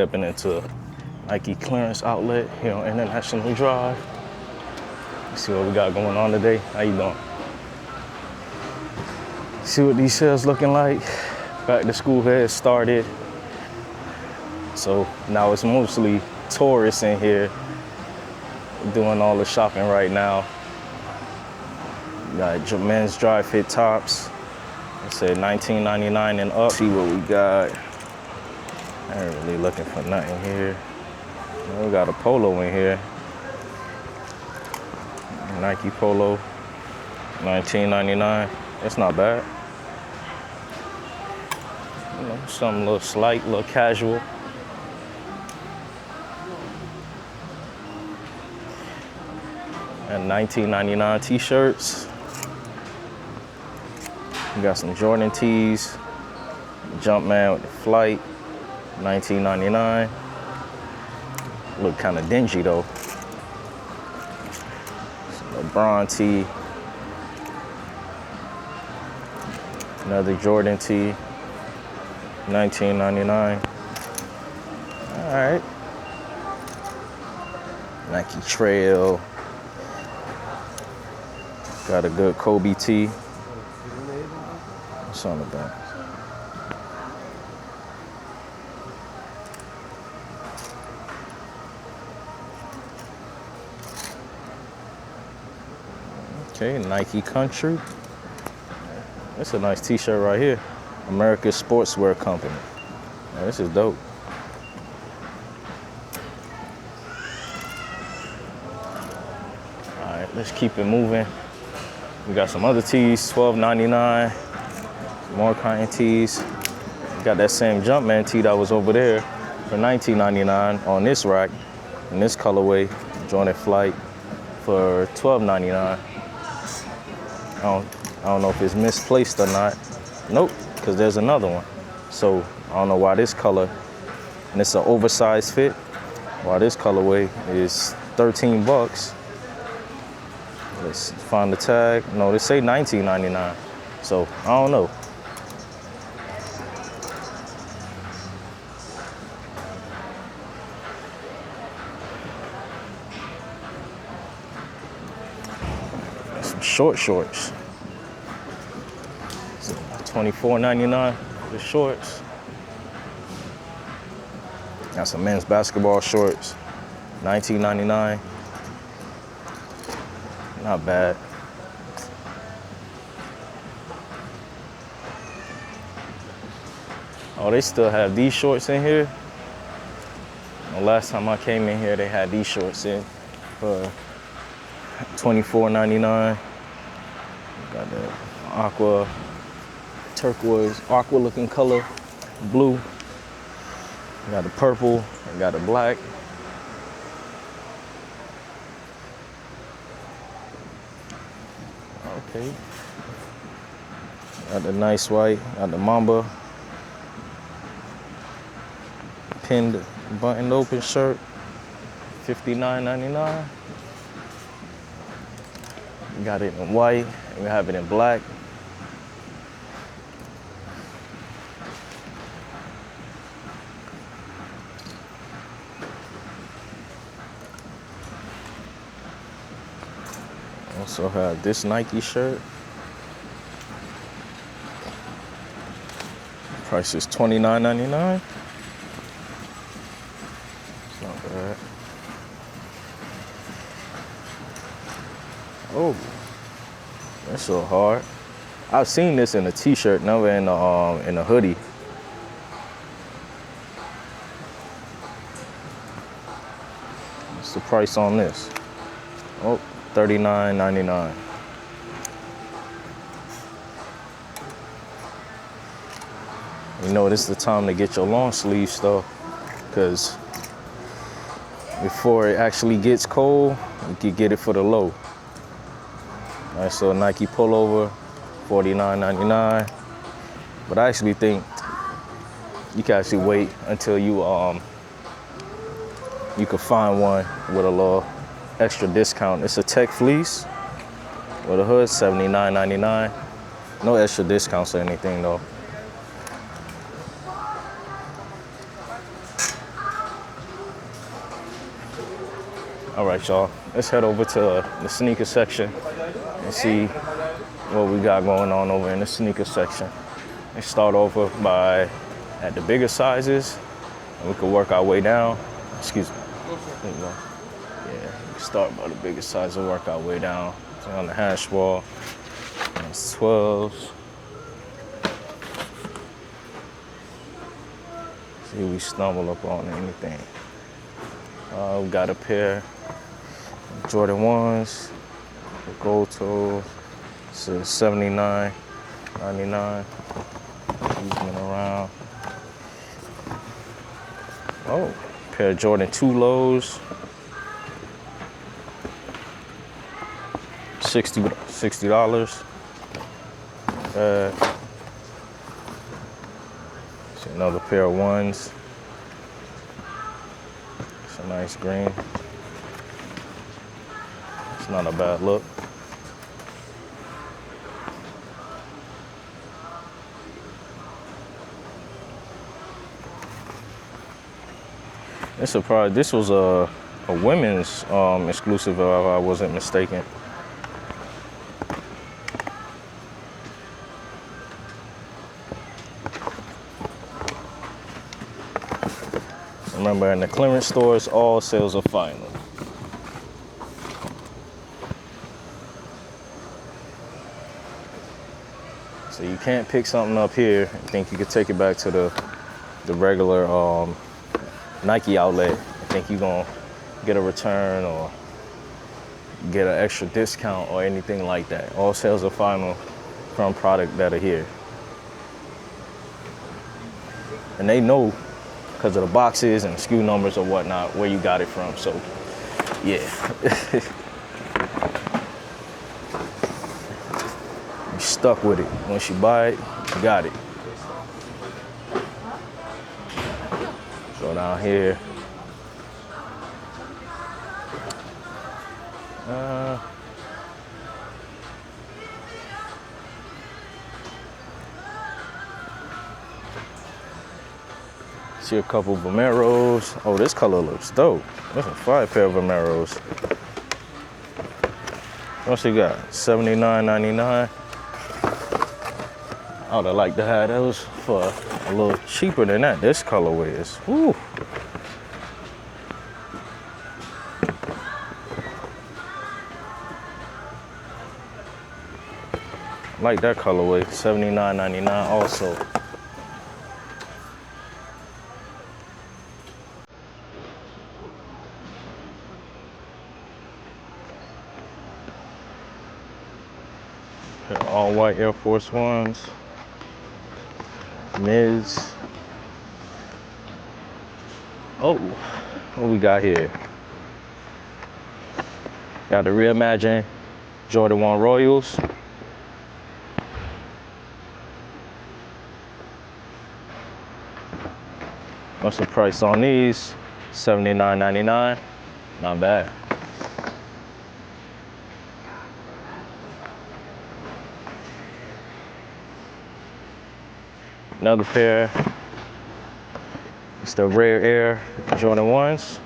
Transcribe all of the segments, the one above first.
stepping into Nike clearance outlet here on International Drive. Let's see what we got going on today. How you doing? See what these sales looking like. Back to school has started. So now it's mostly tourists in here doing all the shopping right now. Got men's dry fit tops. It said $19.99 and up. See what we got. I ain't really looking for nothing here. We got a polo in here. Nike polo, $19.99. That's not bad. You know, something a little slight, a little casual. And $19.99 t-shirts. We got some Jordan tees. Jumpman with the Flight, $19.99. Look kind of dingy though. Some LeBron tee. Another Jordan tee, $19.99. All right. Nike Trail. Got a good Kobe tee. What's on the back? Okay, Nike Country. That's a nice t-shirt right here. America's Sportswear Company. Yeah, this is dope. All right, let's keep it moving. We got some other tees, $12.99. More cotton tees. Got that same Jumpman tee that was over there for $19.99 on this rack in this colorway, Jordan Flight for $12.99. I don't know if it's misplaced or not. Nope, because there's another one. So I don't know why this color, and it's an oversized fit, why this colorway is 13 bucks. Let's find the tag. No, they say $19.99. So I don't know. Some shorts. $24.99 for shorts. Got some men's basketball shorts, $19.99. Not bad. Oh, they still have these shorts in here. The last time I came in here, they had these shorts in for $24.99. Got the aqua, turquoise, aqua looking color, blue. Got the purple, and got the black. Okay. Got the nice white, got the Mamba pinned, buttoned open shirt, $59.99. We got it in white, and we have it in black. Also have this Nike shirt. Price is $29.99. It's not bad. Oh, that's so hard. I've seen this in a t-shirt, never in a hoodie. What's the price on this? Oh, $39.99. You know, this is the time to get your long sleeve stuff, because before it actually gets cold, you can get it for the low. All right, so Nike pullover, $49.99. But I actually think you can actually wait until you can find one with a little extra discount. It's a tech fleece with a hood, $79.99. No extra discounts or anything though. All right, y'all. Let's head over to the sneaker section and see what we got going on over in the sneaker section. Let's start over by at the bigger sizes, and we can work our way down. Excuse me. There you go. Yeah, we can start by the bigger size and work our way down. So on the hash wall, it's 12s. See if we stumble upon anything. We got a pair of Jordan 1s, the gold toe. It's a $79.99. Moving around. Oh, pair of Jordan 2 lows. $60. See another pair of 1s. It's a nice green. It's not a bad look. It's surprised. This was a women's exclusive, if I wasn't mistaken. Remember, in the clearance stores, all sales are final. So you can't pick something up here and think you could take it back to the regular Nike outlet and think you're gonna get a return or get an extra discount or anything like that. All sales are final from product that are here. And they know because of the boxes and SKU numbers or whatnot where you got it from. So yeah. You're stuck with it. Once you buy it, you got it. Go down here. See a couple Vomeros. Oh, this color looks dope. That's a fire pair of Vomeros. What's you got? $79.99. I would have liked to have those for a little cheaper than that. This colorway is. Woo. I like that colorway. $79.99 also. All white Air Force Ones. Miz. Oh, what we got here? Got the Reimagine Jordan 1 Royals. What's the price on these? $79.99. Not bad. Another pair. It's the Rare Air Jordan 1s.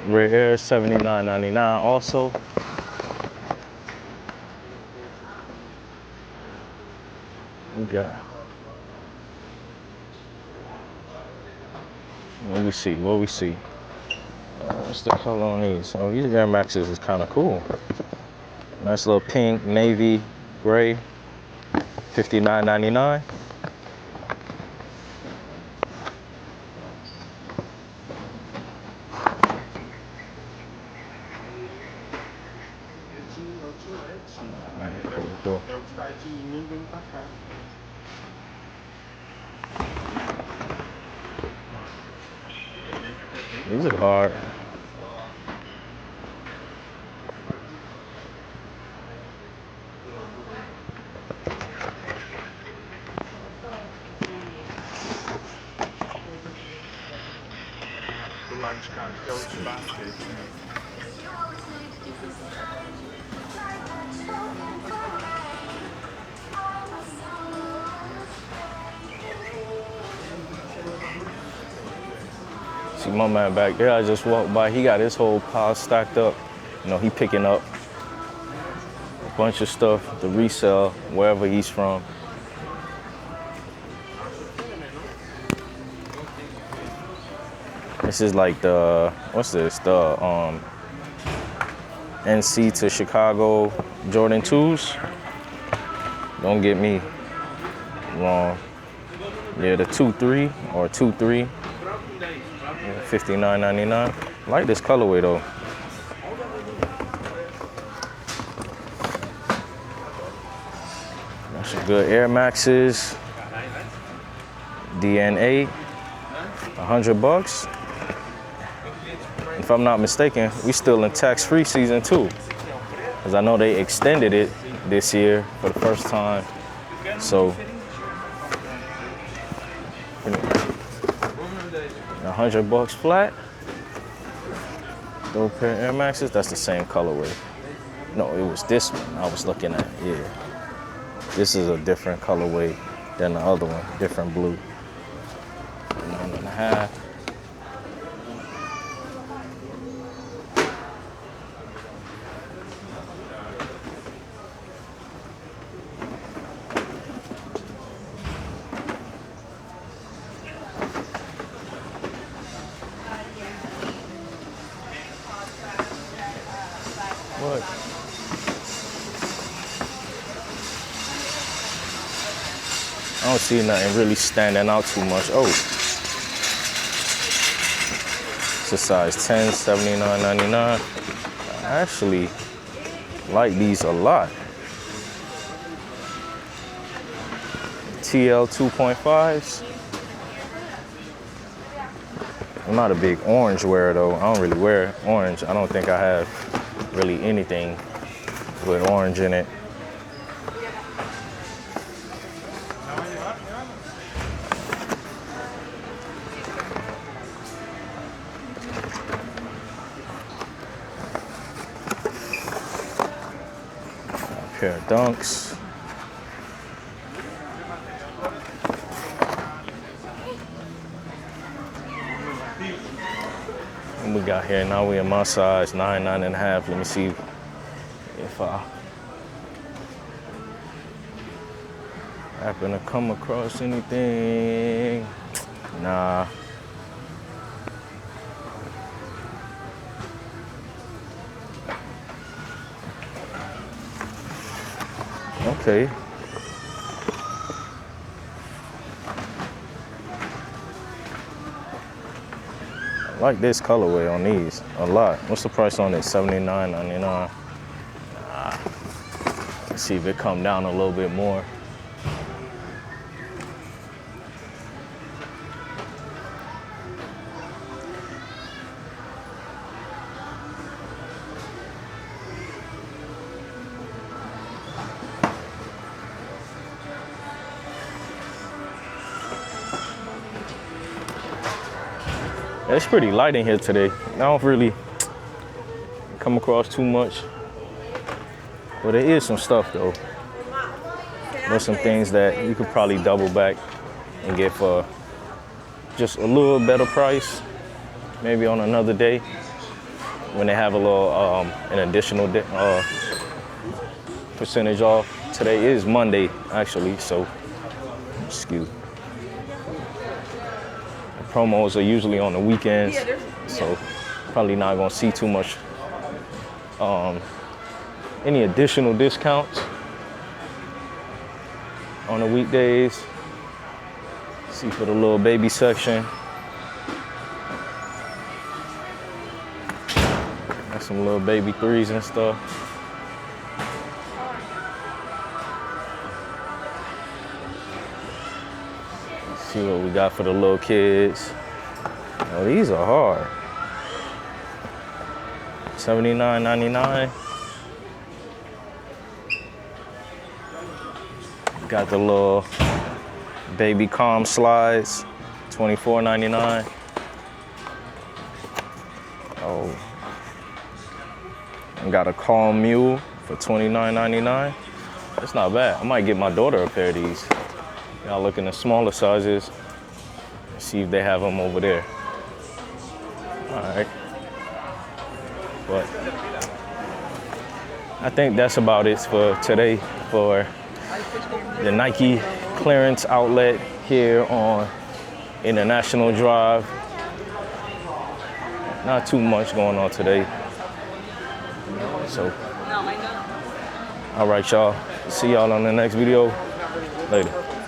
Rare Air, $79.99 also. We got. Let me see. What we see? What's the color on these? Oh, these Air Maxes is kind of cool. Nice little pink, navy, gray. $59.99. Cool. These are hard. See my man back there. I just walked by. He got his whole pile stacked up. You know, he picking up a bunch of stuff to resell wherever he's from. This is like the, what's this? The NC to Chicago Jordan 2s. Don't get me wrong. Yeah, the 2-3 or 2-3. Yeah, $59.99. I like this colorway though. Got some good Air Maxes. DNA, $100. If I'm not mistaken, we still in tax-free season too. Because I know they extended it this year for the first time. So, $100 flat. Dope pair of Air Maxes, that's the same colorway. No, it was this one I was looking at, yeah. This is a different colorway than the other one, different blue. 9.5. What? I don't see nothing really standing out too much. Oh, it's a size 10, $79.99. I actually like these a lot. TL 2.5s. I'm not a big orange wearer though. I don't really wear orange. I don't think I have really anything with orange in it. A pair of Dunks. What we got here now? We in my size, 9.5. Let me see if I happen to come across anything. Nah. Okay. I like this colorway on these a lot. What's the price on it? $79.99. Let's see if it come down a little bit more. It's pretty light in here today. I don't really come across too much. But there is some stuff though. There's some things that you could probably double back and get for just a little better price. Maybe on another day when they have a little, an additional percentage off. Today is Monday actually, so excuse me. Promos are usually on the weekends, so probably not gonna see too much any additional discounts on the weekdays. See for the little baby section. Got some little baby 3s and stuff. See what we got for the little kids. Oh, these are hard. $79.99. Got the little baby calm slides, $24.99. Oh, and got a calm mule for $29.99. That's not bad. I might get my daughter a pair of these. Y'all look in the smaller sizes. See if they have them over there. All right. But I think that's about it for today for the Nike clearance outlet here on International Drive. Not too much going on today. So, all right, y'all. See y'all on the next video. Later.